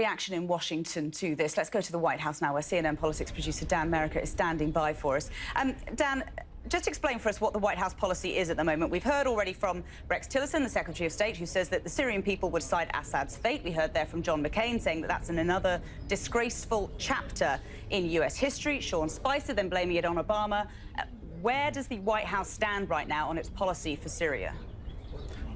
Reaction in Washington to this. Let's go to the White House now, where CNN politics producer Dan Merica is standing by for us. Dan, just explain for us what the White House policy is at the moment. We've heard already from Rex Tillerson, the Secretary of State, who says that the Syrian people would decide Assad's fate. We heard there from John McCain saying that that's another disgraceful chapter in U.S. history. Sean Spicer then blaming it on Obama. Where does the White House stand right now on its policy for Syria?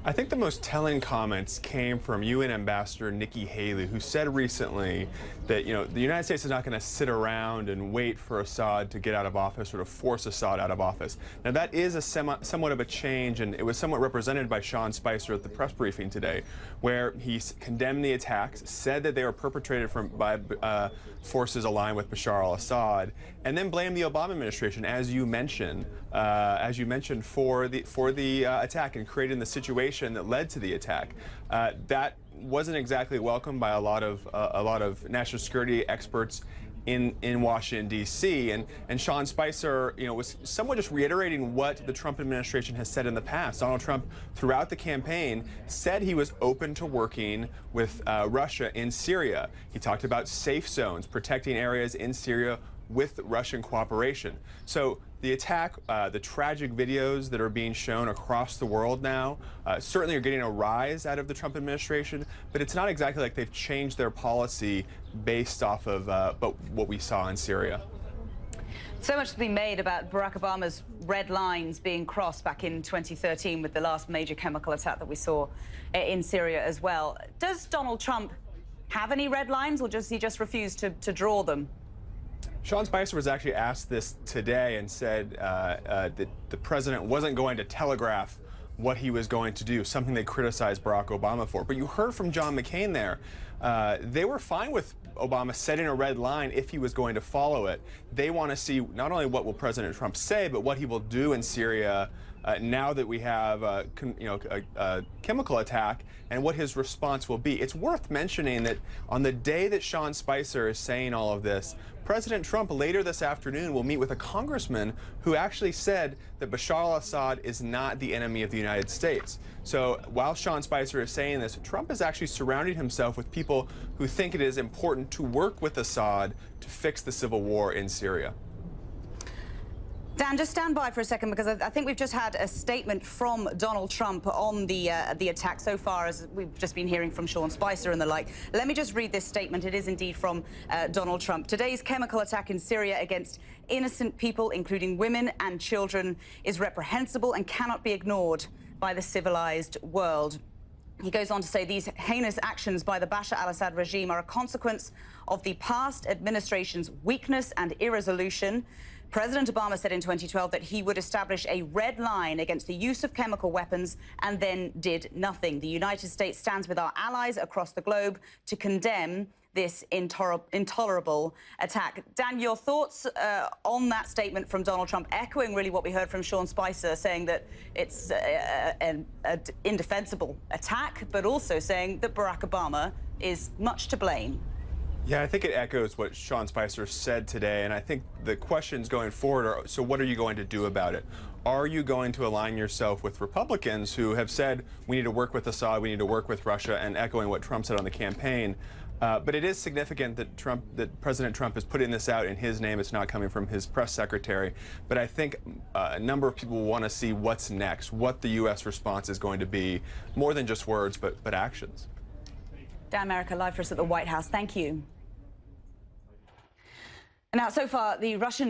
I think the most telling comments came from UN Ambassador Nikki Haley, who said recently that, the United States is not going to sit around and wait for Assad to get out of office or to force Assad out of office. Now, that is somewhat of a change, and it was somewhat represented by Sean Spicer at the press briefing today, where he condemned the attacks, said that they were perpetrated by forces aligned with Bashar al-Assad, and then blamed the Obama administration, as you mentioned, for the attack and creating the situation that led to the attack. That wasn't exactly welcomed by a lot of national security experts in Washington, D.C. And Sean Spicer, was somewhat just reiterating what the Trump administration has said in the past. Donald Trump, throughout the campaign, said he was open to working with Russia in Syria. He talked about safe zones, protecting areas in Syria with Russian cooperation. So the attack, the tragic videos that are being shown across the world now, certainly are getting a rise out of the Trump administration, but it's not exactly like they've changed their policy based off of what we saw in Syria. So much has been made about Barack Obama's red lines being crossed back in 2013 with the last major chemical attack that we saw in Syria as well. Does Donald Trump have any red lines, or does he just refuse to draw them? Sean Spicer was actually asked this today and said that the president wasn't going to telegraph what he was going to do, something they criticized Barack Obama for. But you heard from John McCain there. They were fine with Obama setting a red line if he was going to follow it. They want to see not only what will President Trump say, but what he will do in Syria now that we have a chemical attack, and what his response will be. It's worth mentioning that on the day that Sean Spicer is saying all of this, President Trump later this afternoon will meet with a congressman who actually said that Bashar al-Assad is not the enemy of the United States. So while Sean Spicer is saying this, Trump is actually surrounding himself with people who think it is important to work with Assad to fix the civil war in Syria. Dan, just stand by for a second, because I think we've just had a statement from Donald Trump on the attack so far, as we've just been hearing from Sean Spicer and the like. Let me just read this statement. It is indeed from Donald Trump. Today's chemical attack in Syria against innocent people, including women and children, is reprehensible and cannot be ignored by the civilized world. He goes on to say these heinous actions by the Bashar al-Assad regime are a consequence of the past administration's weakness and irresolution. President Obama said in 2012 that he would establish a red line against the use of chemical weapons, and then did nothing. The United States stands with our allies across the globe to condemn this intolerable attack. Dan, your thoughts on that statement from Donald Trump, echoing really what we heard from Sean Spicer, saying that it's an indefensible attack, but also saying that Barack Obama is much to blame. Yeah, I think it echoes what Sean Spicer said today, and I think the questions going forward are, so what are you going to do about it? Are you going to align yourself with Republicans who have said we need to work with Assad, we need to work with Russia, and echoing what Trump said on the campaign? But it is significant that President Trump is putting this out in his name. It's not coming from his press secretary. But I think a number of people want to see what's next, what the U.S. response is going to be, more than just words, but actions. Dan Merica, live for us at the White House. Thank you. Now, so far, the Russian